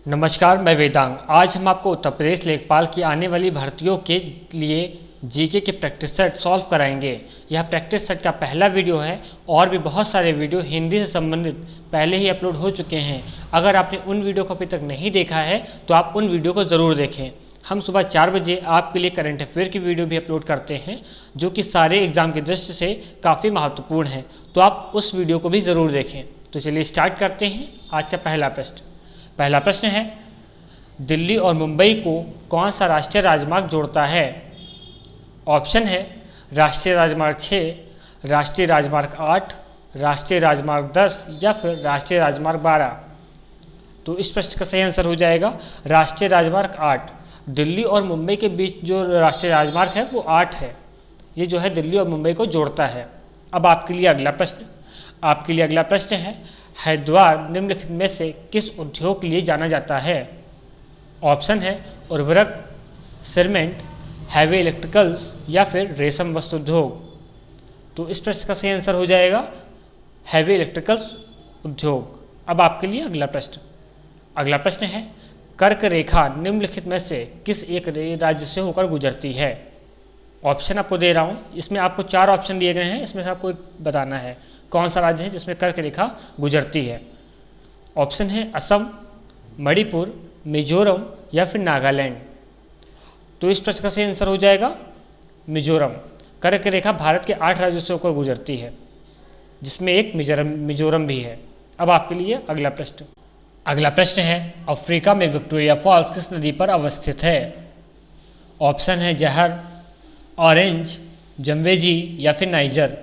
नमस्कार, मैं वेदांग। आज हम आपको उत्तर प्रदेश लेखपाल की आने वाली भर्तियों के लिए जीके के प्रैक्टिस सेट सॉल्व कराएंगे। यह प्रैक्टिस सेट का पहला वीडियो है और भी बहुत सारे वीडियो हिंदी से संबंधित पहले ही अपलोड हो चुके हैं। अगर आपने उन वीडियो को अभी तक नहीं देखा है तो आप उन वीडियो को ज़रूर देखें। हम सुबह 4 बजे आपके लिए करंट अफेयर की वीडियो भी अपलोड करते हैं जो कि सारे एग्जाम की दृष्टि से काफ़ी महत्वपूर्ण है, तो आप उस वीडियो को भी ज़रूर देखें। तो चलिए स्टार्ट करते हैं। आज का पहला प्रश्न है, दिल्ली और मुंबई को कौन सा राष्ट्रीय राजमार्ग जोड़ता है? ऑप्शन है राष्ट्रीय राजमार्ग 6, राष्ट्रीय राजमार्ग 8, राष्ट्रीय राजमार्ग 10 या फिर राष्ट्रीय राजमार्ग 12। तो इस प्रश्न का सही आंसर हो जाएगा राष्ट्रीय राजमार्ग 8। दिल्ली और मुंबई के बीच जो राष्ट्रीय राजमार्ग है वो 8 है। ये जो है दिल्ली और मुंबई को जोड़ता है। अब आपके लिए अगला प्रश्न है, हरिद्वार निम्नलिखित में से किस उद्योग के लिए जाना जाता है? ऑप्शन है उर्वरक, सीमेंट, हैवी इलेक्ट्रिकल्स या फिर रेशम वस्त्र उद्योग। तो इस प्रश्न का सही आंसर हो जाएगा हैवी इलेक्ट्रिकल्स उद्योग। अब आपके लिए अगला प्रश्न है, कर्क रेखा निम्नलिखित में से किस एक राज्य से होकर गुजरती है? ऑप्शन आपको दे रहा हूँ, इसमें आपको 4 ऑप्शन दिए गए हैं, इसमें से आपको बताना है कौन सा राज्य है जिसमें कर्क रेखा गुजरती है। ऑप्शन है असम, मणिपुर, मिजोरम या फिर नागालैंड। तो इस प्रश्न का सही आंसर हो जाएगा मिजोरम। कर्क रेखा भारत के 8 राज्यों से होकर गुजरती है जिसमें एक मिजोरम भी है। अब आपके लिए अगला प्रश्न है, अफ्रीका में विक्टोरिया फॉल्स किस नदी पर अवस्थित है? ऑप्शन है जहर, ऑरेंज, जम्बेजी या फिर नाइजर।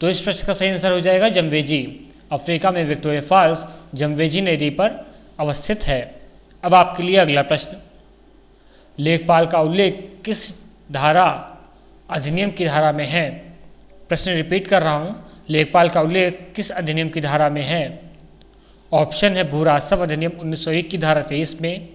तो इस प्रश्न का सही आंसर हो जाएगा जम्बेजी। अफ्रीका में विक्टोरिया फॉल्स जम्बेजी नदी पर अवस्थित है। अब आपके लिए अगला प्रश्न, लेखपाल का उल्लेख किस धारा अधिनियम की धारा में है? प्रश्न रिपीट कर रहा हूँ, लेखपाल का उल्लेख किस अधिनियम की धारा में है? ऑप्शन है भू राजस्व अधिनियम 1901 की धारा 23 में,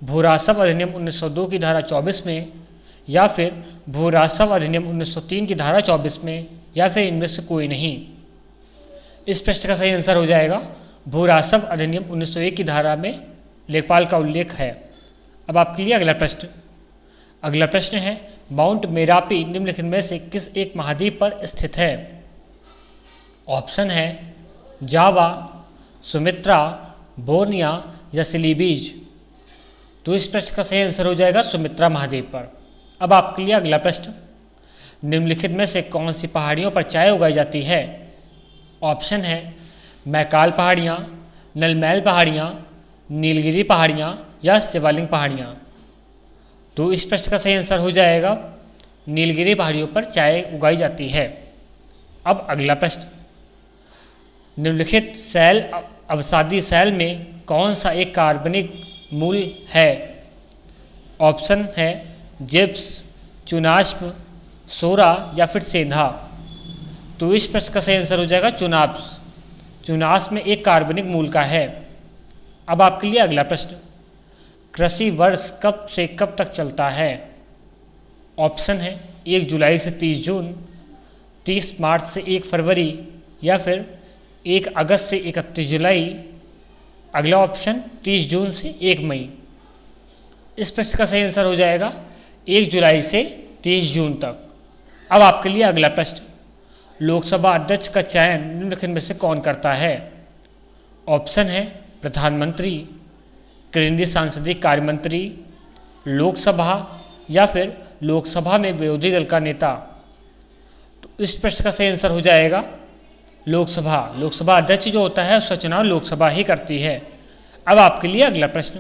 भू राजस्व अधिनियम 1902 की धारा 24 में या फिर भू राजस्व अधिनियम 1903 की धारा 24 में या फिर इनमें से कोई नहीं। इस प्रश्न का सही आंसर हो जाएगा भू राजस्व अधिनियम 1901 की धारा में लेखपाल का उल्लेख है। अब आपके लिए अगला प्रश्न है, माउंट मेरापी निम्नलिखित में से किस एक महाद्वीप पर स्थित है? ऑप्शन है जावा, सुमित्रा, बोर्निया या सिलीबीज। तो इस प्रश्न का सही आंसर हो जाएगा सुमित्रा महाद्वीप पर। अब आपके लिए अगला प्रश्न, निम्नलिखित में से कौन सी पहाड़ियों पर चाय उगाई जाती है? ऑप्शन है मैकाल पहाड़ियाँ, नलमैल पहाड़ियाँ, नीलगिरी पहाड़ियाँ या शिवालिक पहाड़ियाँ। तो इस प्रश्न का सही आंसर हो जाएगा नीलगिरी पहाड़ियों पर चाय उगाई जाती है। अब अगला प्रश्न, निम्नलिखित सैल अवसादी सैल में कौन सा एक कार्बनिक मूल है? ऑप्शन है जिप्स, चुनाश्म, सोरा या फिर सेंधा। तो इस प्रश्न का सही आंसर हो जाएगा चुनास में एक कार्बनिक मूल का है। अब आपके लिए अगला प्रश्न, कृषि वर्ष कब से कब तक चलता है? ऑप्शन है 1 जुलाई से 30 जून, 30 मार्च से 1 फरवरी या फिर 1 अगस्त से 31 जुलाई। अगला ऑप्शन 30 जून से 1 मई। इस प्रश्न का सही आंसर हो जाएगा 1 जुलाई से 30 जून तक। अब आपके लिए अगला प्रश्न, लोकसभा अध्यक्ष का चयन निम्नलिखित में से कौन करता है? ऑप्शन है प्रधानमंत्री, केंद्रीय सांसदीय कार्य मंत्री, लोकसभा या फिर लोकसभा में विरोधी दल का नेता। तो इस प्रश्न का सही आंसर हो जाएगा लोकसभा अध्यक्ष जो होता है उसका चुनाव लोकसभा ही करती है। अब आपके लिए अगला प्रश्न,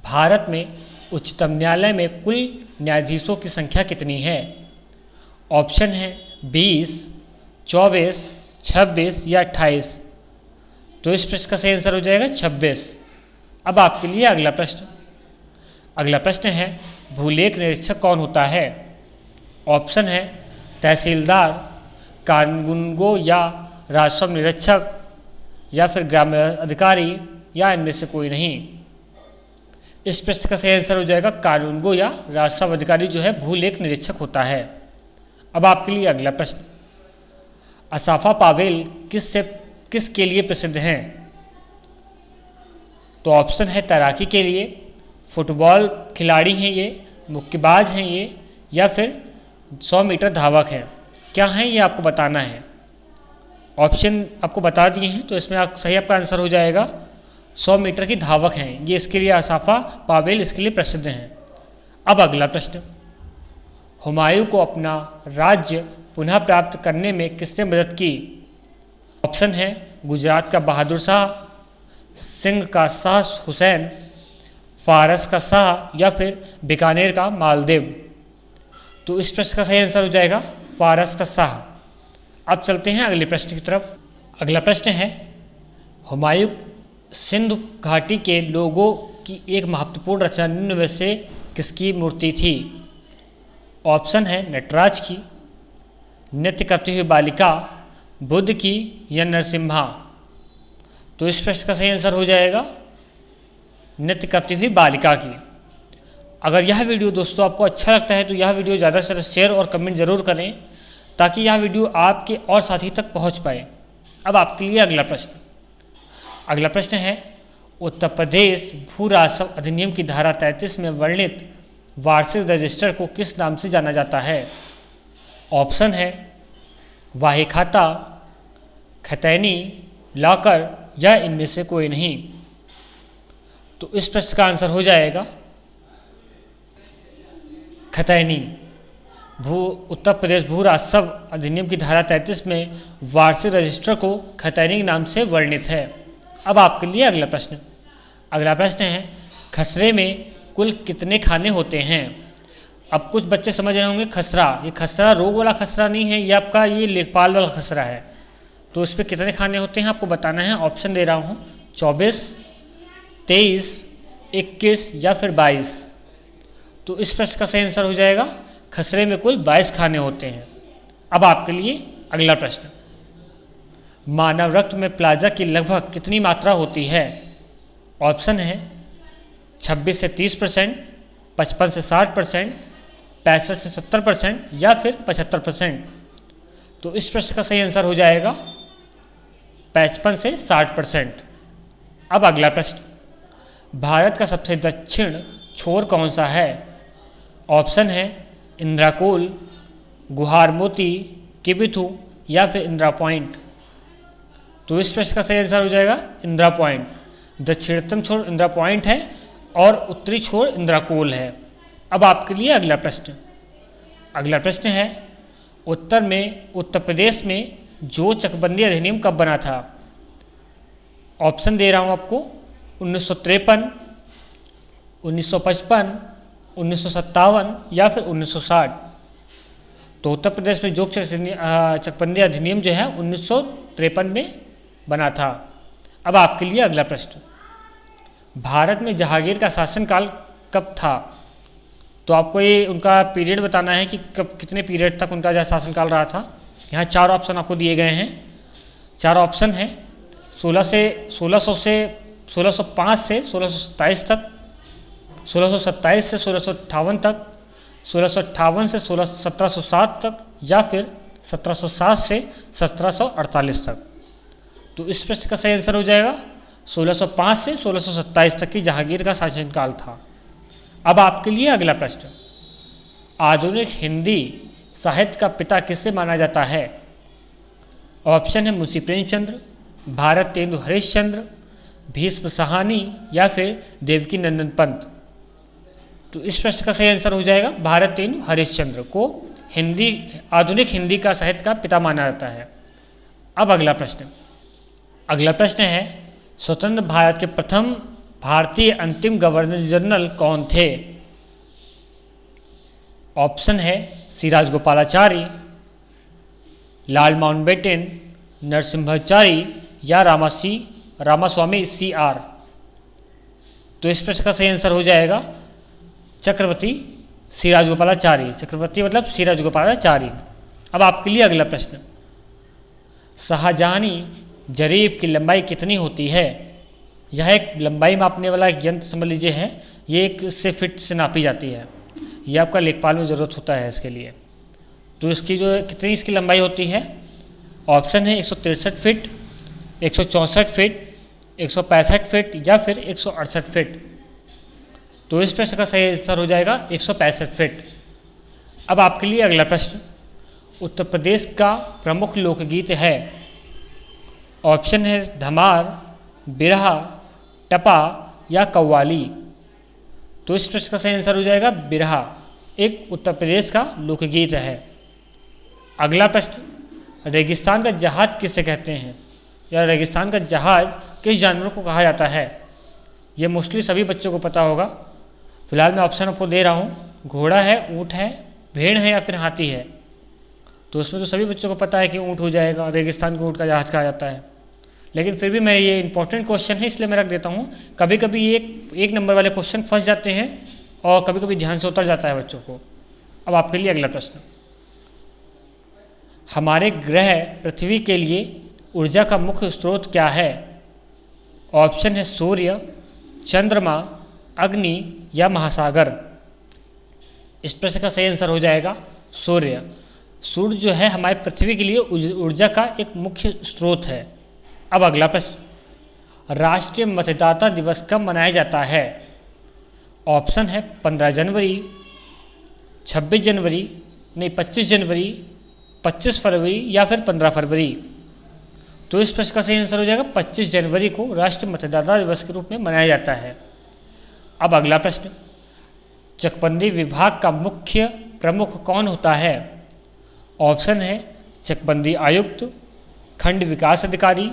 भारत में उच्चतम न्यायालय में कुल न्यायाधीशों की संख्या कितनी है? ऑप्शन है 20, 24, 26 या 28। तो इस प्रश्न का सही आंसर हो जाएगा 26। अब आपके लिए अगला प्रश्न है, भूलेख निरीक्षक कौन होता है? ऑप्शन है तहसीलदार, कानूनगो या राजस्व निरीक्षक या फिर ग्राम अधिकारी या इनमें से कोई नहीं। इस प्रश्न का सही आंसर हो जाएगा कानूनगो या राजस्व अधिकारी जो है भूलेख निरीक्षक होता है। अब आपके लिए अगला प्रश्न, असाफा पावेल किसके लिए प्रसिद्ध हैं? तो ऑप्शन है तैराकी के लिए, फुटबॉल खिलाड़ी हैं ये, मुक्केबाज हैं ये, या फिर 100 मीटर धावक हैं। क्या हैं ये आपको बताना है। ऑप्शन आपको बता दिए हैं, तो इसमें सही आपका आंसर हो जाएगा 100 मीटर की धावक हैं ये। इसके लिए असाफा पावेल इसके लिए प्रसिद्ध हैं। अब अगला प्रश्न, हुमायूं को अपना राज्य पुनः प्राप्त करने में किसने मदद की। ऑप्शन है गुजरात का बहादुर शाह, सिंध का शाह हुसैन, फारस का शाह, या फिर बीकानेर का मालदेव। तो इस प्रश्न का सही आंसर हो जाएगा फारस का शाह। अब चलते हैं अगले प्रश्न की तरफ। अगला प्रश्न है, हुमायूं सिंधु घाटी के लोगों की एक महत्वपूर्ण रचना निम्न में से किसकी मूर्ति थी। ऑप्शन है नटराज की, नृत्य करती हुई बालिका, बुद्ध की, या नरसिम्हा। तो इस प्रश्न का सही आंसर हो जाएगा नृत्य करती हुई बालिका की। अगर यह वीडियो दोस्तों आपको अच्छा लगता है तो यह वीडियो ज़्यादा से ज़्यादा शेयर और कमेंट जरूर करें ताकि यह वीडियो आपके और साथी तक पहुंच पाए। अब आपके लिए अगला प्रश्न। अगला प्रश्न है, उत्तर प्रदेश भू राजस्व अधिनियम की धारा 33 में वर्णित वार्षिक रजिस्टर को किस नाम से जाना जाता है। ऑप्शन है वाही खाता, खतैनी, लॉकर, या इनमें से कोई नहीं। तो इस प्रश्न का आंसर हो जाएगा खतैनी। उत्तर प्रदेश भू राजस्व अधिनियम की धारा 33 में वार्षिक रजिस्टर को खतैनी के नाम से वर्णित है। अब आपके लिए अगला प्रश्न। अगला प्रश्न है, खसरे में कुल कितने खाने होते हैं। अब कुछ बच्चे समझ रहे होंगे खसरा, ये खसरा रोग वाला खसरा नहीं है, ये आपका ये लेखपाल वाला खसरा है। तो इस पर कितने खाने होते हैं आपको बताना है। ऑप्शन दे रहा हूँ 24, 23, 21 या फिर 22। तो इस प्रश्न का सही आंसर हो जाएगा खसरे में कुल 22 खाने होते हैं। अब आपके लिए अगला प्रश्न, मानव रक्त में प्लाज्मा की लगभग कितनी मात्रा होती है। ऑप्शन है 26 से 30%, 55 से 60%, 65 से 70% या फिर 75%। तो इस प्रश्न का सही आंसर हो जाएगा 55 से 60%। अब अगला प्रश्न, भारत का सबसे दक्षिण छोर कौन सा है। ऑप्शन है इंद्राकोल, गुहार मोती, किबिथु, या फिर इंदिरा पॉइंट। तो इस प्रश्न का सही आंसर हो जाएगा इंदिरा पॉइंट। दक्षिणतम छोर इंदिरा पॉइंट है और उत्तरी छोर इंद्राकोल है। अब आपके लिए अगला प्रश्न। अगला प्रश्न है, उत्तर प्रदेश में जो चकबंदी अधिनियम कब बना था। ऑप्शन दे रहा हूँ आपको 1953, 1955, 1957 या फिर 1960। तो उत्तर प्रदेश में जो चकबंदी अधिनियम जो है 1953 में बना था। अब आपके लिए अगला प्रश्न, भारत में जहांगीर का शासनकाल कब था। तो आपको ये उनका पीरियड बताना है कि कब कितने पीरियड तक उनका जो शासनकाल रहा था। यहाँ 4 ऑप्शन आपको दिए गए हैं। 4 ऑप्शन हैं 1605 से 1627 तक, 1627 से 1658 तक, 1658 से 1707 तक, या फिर 1707 से 1748 तक। तो इस प्रश्न का सही आंसर हो जाएगा 1605 से 1627 तक की जहांगीर का शासनकाल था। अब आपके लिए अगला प्रश्न, आधुनिक हिंदी साहित्य का पिता किसे माना जाता है। ऑप्शन है मुंशी प्रेमचंद्र, भारतेंदु हरिश्चंद्र, भीष्म साहनी, या फिर देवकी नंदन पंत। तो इस प्रश्न का सही आंसर हो जाएगा भारतेंदु हरिश्चंद्र को आधुनिक हिंदी का साहित्य का पिता माना जाता है। अब अगला प्रश्न। अगला प्रश्न है, स्वतंत्र भारत के प्रथम भारतीय अंतिम गवर्नर जनरल कौन थे। ऑप्शन है सी राजगोपालाचारी, लाल माउंटबेटन, नरसिम्हाचारी, या रामास्वामी CR। तो इस प्रश्न का सही आंसर हो जाएगा चक्रवर्ती सी राजगोपालाचारी। चक्रवर्ती मतलब सी राजगोपालाचारी। अब आपके लिए अगला प्रश्न, शाहजहानी जरीब की लंबाई कितनी होती है। यह एक लंबाई मापने वाला एक यंत्र समझ लीजिए है, ये एक से फिट से नापी जाती है। ये आपका लेखपाल में ज़रूरत होता है इसके लिए। तो इसकी कितनी इसकी लंबाई होती है। ऑप्शन है 163 फीट, 164 फीट, 165 फीट या फिर 168 फीट? तो इस प्रश्न का सही आंसर हो जाएगा 165 फीट। अब आपके लिए अगला प्रश्न, उत्तर प्रदेश का प्रमुख लोकगीत है। ऑप्शन है धमार, बिरहा, टपा या कव्वाली। तो इस प्रश्न का सही आंसर हो जाएगा बिरहा, एक उत्तर प्रदेश का लोकगीत है। अगला प्रश्न, रेगिस्तान का जहाज किसे कहते हैं, या रेगिस्तान का जहाज किस जानवर को कहा जाता है? ये मोस्टली सभी बच्चों को पता होगा। फिलहाल मैं ऑप्शन आपको दे रहा हूँ, घोड़ा है, ऊँट है, भेड़ है या फिर हाथी है। तो उसमें तो सभी बच्चों को पता है कि ऊँट हो जाएगा, रेगिस्तान को ऊँट का जहाज कहा जाता है। लेकिन फिर भी मैं ये इंपॉर्टेंट क्वेश्चन है इसलिए मैं रख देता हूँ। कभी कभी ये एक नंबर वाले क्वेश्चन फंस जाते हैं और कभी कभी ध्यान से उतर जाता है बच्चों को। अब आपके लिए अगला प्रश्न, हमारे ग्रह पृथ्वी के लिए ऊर्जा का मुख्य स्रोत क्या है? ऑप्शन है सूर्य, चंद्रमा, अग्नि या महासागर। इस प्रश्न का सही आंसर हो जाएगा सूर्य। सूर्य जो है हमारे पृथ्वी के लिए ऊर्जा का एक मुख्य स्रोत है। अब अगला प्रश्न, राष्ट्रीय मतदाता दिवस कब मनाया जाता है? ऑप्शन है 15 जनवरी, 26 जनवरी, नहीं 25 जनवरी, 25 फरवरी या फिर 15 फरवरी। तो इस प्रश्न का सही आंसर हो जाएगा 25 जनवरी को राष्ट्रीय मतदाता दिवस के रूप में मनाया जाता है। अब अगला प्रश्न, चकबंदी विभाग का मुख्य प्रमुख कौन होता है? ऑप्शन है चकबंदी आयुक्त, खंड विकास अधिकारी,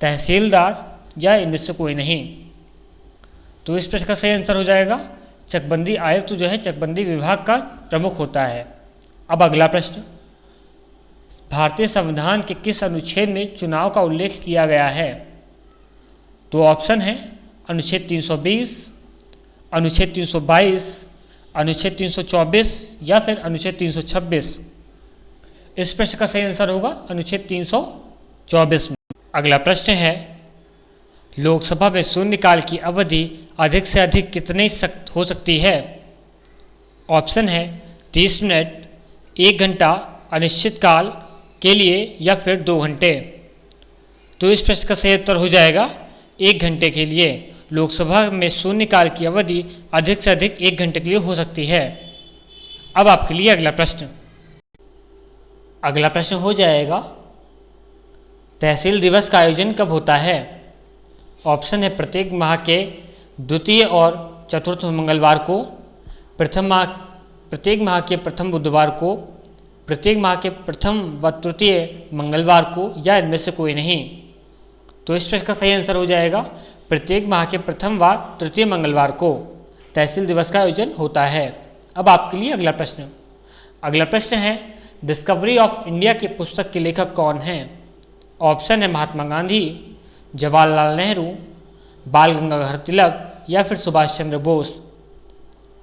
तहसीलदार या इनमें से कोई नहीं। तो इस प्रश्न का सही आंसर हो जाएगा चकबंदी आयुक्त जो है चकबंदी विभाग का प्रमुख होता है। अब अगला प्रश्न, भारतीय संविधान के किस अनुच्छेद में चुनाव का उल्लेख किया गया है? तो ऑप्शन है अनुच्छेद 320, अनुच्छेद 322, अनुच्छेद 324 या फिर अनुच्छेद 326। इस प्रश्न का सही आंसर होगा अनुच्छेद 324 में। अगला प्रश्न है, लोकसभा में शून्यकाल की अवधि अधिक से अधिक कितनी हो सकती है? ऑप्शन है 30 मिनट, 1 घंटा, अनिश्चितकाल के लिए या फिर 2 घंटे। तो इस प्रश्न का सही उत्तर हो जाएगा 1 घंटे के लिए। लोकसभा में शून्यकाल की अवधि अधिक से अधिक 1 घंटे के लिए हो सकती है। अब आपके लिए अगला प्रश्न, अगला प्रश्न हो जाएगा, तहसील दिवस का आयोजन कब होता है? ऑप्शन है प्रत्येक माह के द्वितीय और चतुर्थ मंगलवार को, प्रत्येक माह के प्रथम बुधवार को, प्रत्येक माह के प्रथम व तृतीय मंगलवार को या इनमें से कोई नहीं। तो इस प्रश्न का सही आंसर हो जाएगा प्रत्येक माह के प्रथम व तृतीय मंगलवार को तहसील दिवस का आयोजन होता है। अब आपके लिए अगला प्रश्न, अगला प्रश्न है, डिस्कवरी ऑफ इंडिया की पुस्तक के लेखक कौन हैं? ऑप्शन है महात्मा गांधी, जवाहरलाल नेहरू, बाल गंगाधर तिलक या फिर सुभाष चंद्र बोस।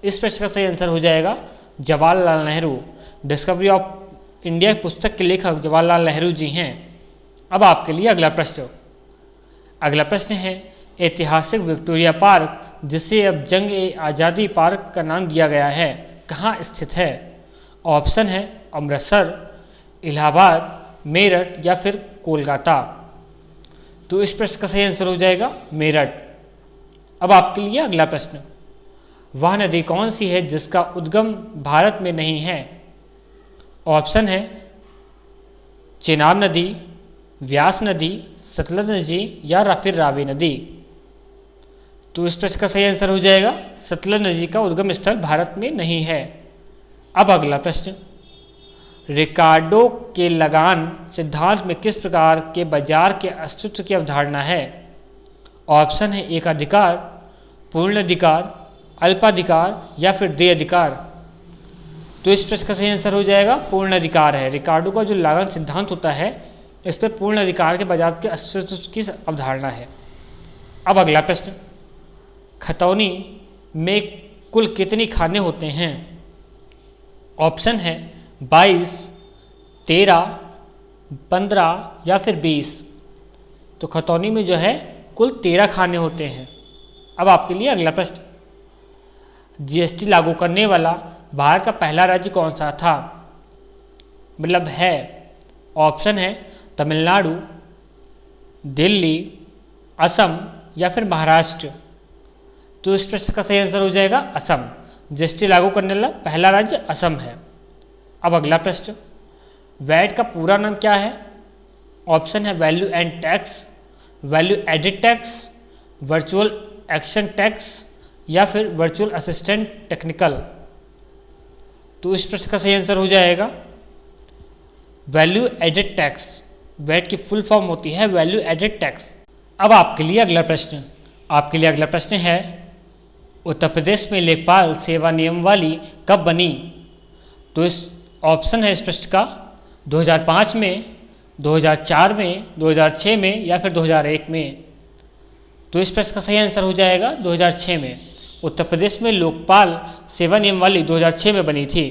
इस प्रश्न का सही आंसर हो जाएगा Jawaharlal Nehru. Discovery of India पुस्तक के लेखक जवाहरलाल नेहरू जी हैं। अब आपके लिए अगला प्रश्न, अगला प्रश्न है, ऐतिहासिक विक्टोरिया पार्क जिसे अब जंग ए आज़ादी पार्क का नाम दिया गया है कहाँ स्थित है? ऑप्शन है अमृतसर, इलाहाबाद, मेरठ या फिर कोलकाता। तो इस प्रश्न का सही आंसर हो जाएगा मेरठ। अब आपके लिए अगला प्रश्न, वह नदी कौन सी है जिसका उद्गम भारत में नहीं है? ऑप्शन है चेनाब नदी, व्यास नदी, सतलज नदी या फिर रावी नदी। तो इस प्रश्न का सही आंसर हो जाएगा सतलज नदी का उद्गम स्थल भारत में नहीं है। अब अगला प्रश्न, रिकार्डो के लगान सिद्धांत में किस प्रकार के बाजार के अस्तित्व की अवधारणा है? ऑप्शन है एकाधिकार, पूर्ण अधिकार, अल्पाधिकार या फिर द्वै अधिकार। तो इस प्रश्न का सही आंसर हो जाएगा पूर्ण अधिकार है। रिकार्डो का जो लगान सिद्धांत होता है इस पर पूर्ण अधिकार के बाजार के अस्तित्व की अवधारणा है। अब अगला प्रश्न, खतौनी में कुल कितनी खाने होते हैं? ऑप्शन है 22, 13, 15 या फिर 20। तो खतौनी में जो है कुल 13 खाने होते हैं। अब आपके लिए अगला प्रश्न, जीएसटी लागू करने वाला भारत का पहला राज्य कौन सा था? मतलब है, ऑप्शन है तमिलनाडु, दिल्ली, असम या फिर महाराष्ट्र? तो इस प्रश्न का सही आंसर हो जाएगा असम। जीएसटी लागू करने वाला पहला राज्य असम है। अब अगला प्रश्न, वैट का पूरा नाम क्या है? ऑप्शन है value and tax, value added tax, virtual action tax या फिर वर्चुअल असिस्टेंट टेक्निकल। तो इस प्रश्न का सही आंसर हो जाएगा वैल्यू एडिड टैक्स। वैट की फुल फॉर्म होती है वैल्यू एडिड टैक्स। अब आपके लिए अगला प्रश्न है, उत्तर प्रदेश में लेखपाल सेवा नियमावली कब बनी? तो इस ऑप्शन है इस प्रश्न का 2005 में, 2004 में, 2006 में या फिर 2001 में। तो इस प्रश्न का सही आंसर हो जाएगा 2006 में। उत्तर प्रदेश में लोकपाल सेवा नियमावली 2006 में बनी थी।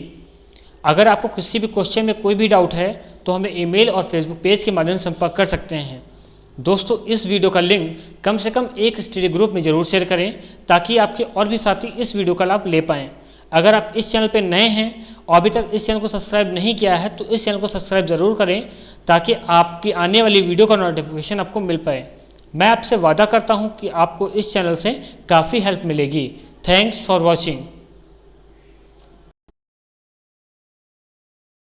अगर आपको किसी भी क्वेश्चन में कोई भी डाउट है तो हमें ईमेल और फेसबुक पेज के माध्यम से संपर्क कर सकते हैं। दोस्तों, इस वीडियो का लिंक कम से कम एक स्टडी ग्रुप में जरूर शेयर करें ताकि आपके और भी साथी इस वीडियो का लाभ ले पाएँ। अगर आप इस चैनल पर नए हैं और अभी तक इस चैनल को सब्सक्राइब नहीं किया है तो इस चैनल को सब्सक्राइब जरूर करें ताकि आपकी आने वाली वीडियो का नोटिफिकेशन आपको मिल पाए। मैं आपसे वादा करता हूं कि आपको इस चैनल से काफ़ी हेल्प मिलेगी। Thanks for watching.